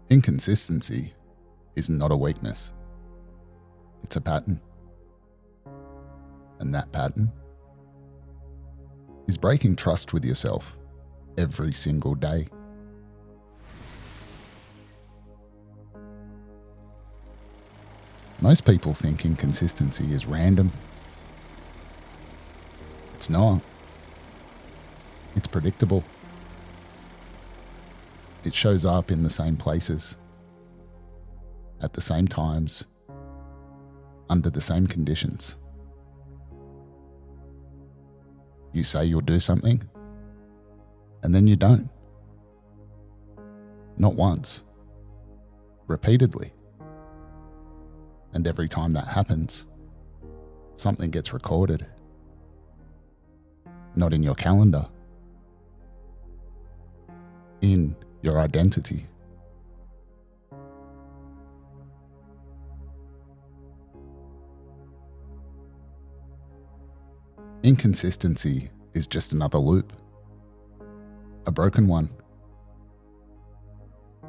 Inconsistency is not a weakness. It's a pattern. And that pattern is breaking trust with yourself every single day. Most people think inconsistency is random. It's not. It's predictable. It shows up in the same places, at the same times, under the same conditions. You say you'll do something, and then you don't. Not once. Repeatedly. And every time that happens, something gets recorded. Not in your calendar. In your identity. Inconsistency is just another loop. A broken one.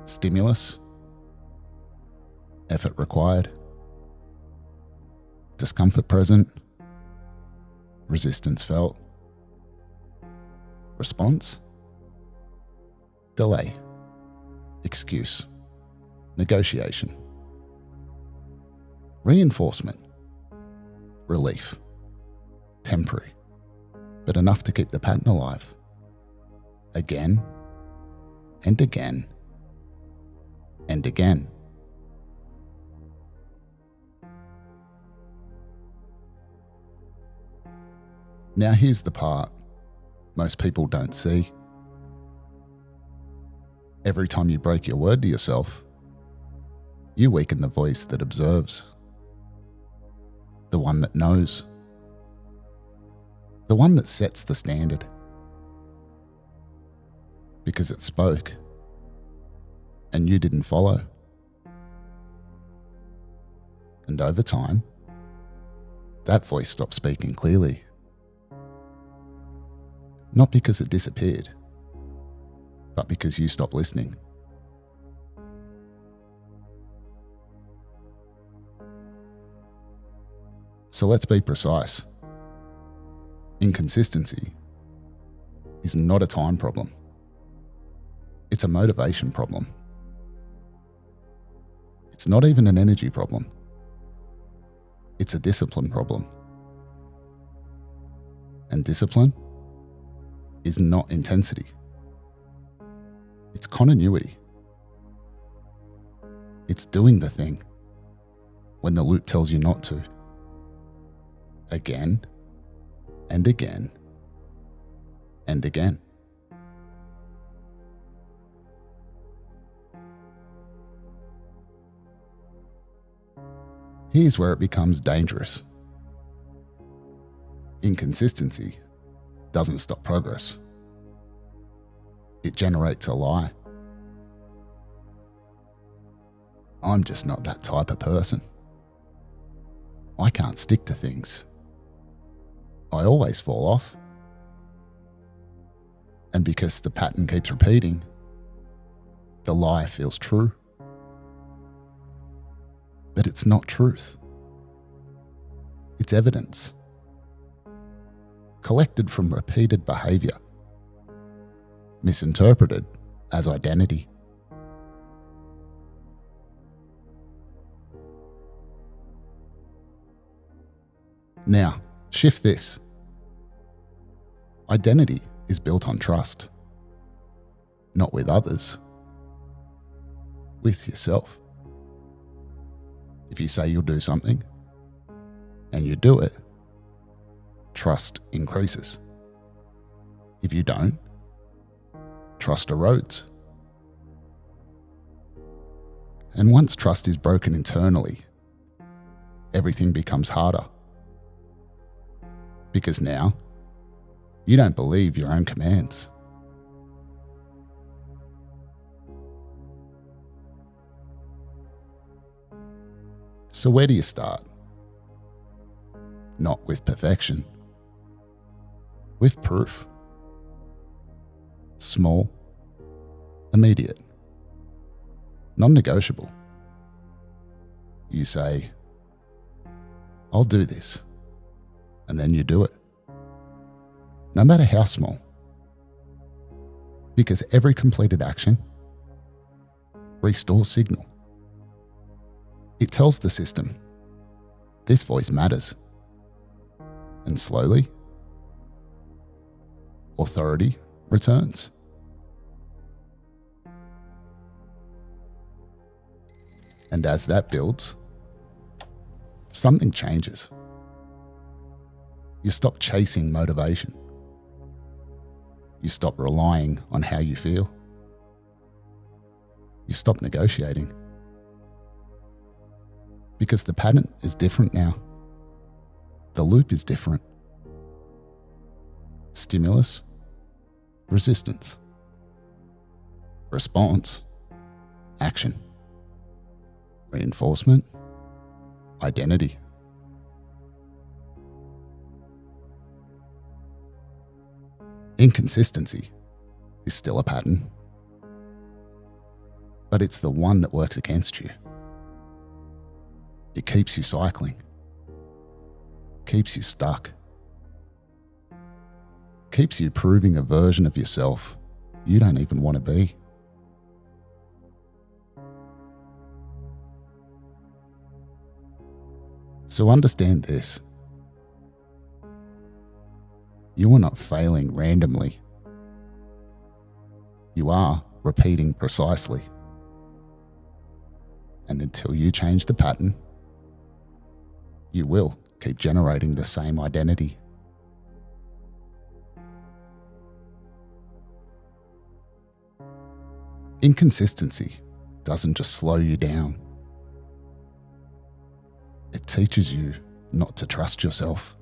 Stimulus. Effort required. Discomfort present. Resistance felt. Response. Delay. Excuse. Negotiation. Reinforcement. Relief. Temporary, but enough to keep the pattern alive. Again, and again, and again. Now here's the part most people don't see. Every time you break your word to yourself, you weaken the voice that observes. The one that knows. The one that sets the standard. Because it spoke, and you didn't follow. And over time, that voice stopped speaking clearly. Not because it disappeared, but because you stopped listening. So let's be precise. Inconsistency is not a time problem. It's a motivation problem. It's not even an energy problem. It's a discipline problem. And discipline is not intensity. It's continuity. It's doing the thing when the loop tells you not to. Again, and again, and again. Here's where it becomes dangerous. Inconsistency doesn't stop progress. It generates a lie. I'm just not that type of person. I can't stick to things. I always fall off. And because the pattern keeps repeating, the lie feels true. But it's not truth. It's evidence. Collected from repeated behavior. Misinterpreted as identity. Now, shift this. Identity is built on trust. Not with others. With yourself. If you say you'll do something, and you do it, trust increases. If you don't, trust erodes. And once trust is broken internally, everything becomes harder. Because now, you don't believe your own commands. So where do you start? Not with perfection. With proof. Small. Immediate. non-negotiable. You say, I'll do this, and then you do it, no matter how small. Because every completed action restores signal. It tells the system, this voice matters. And slowly, authority returns. And as that builds, something changes. You stop chasing motivation. You stop relying on how you feel. You stop negotiating. Because the pattern is different now. The loop is different. Stimulus, resistance. Response, action. Reinforcement, identity. Inconsistency is still a pattern, but it's the one that works against you. It keeps you cycling, keeps you stuck, keeps you proving a version of yourself you don't even want to be. So understand this. You are not failing randomly. You are repeating precisely. And until you change the pattern, you will keep generating the same identity. Inconsistency doesn't just slow you down. It teaches you not to trust yourself.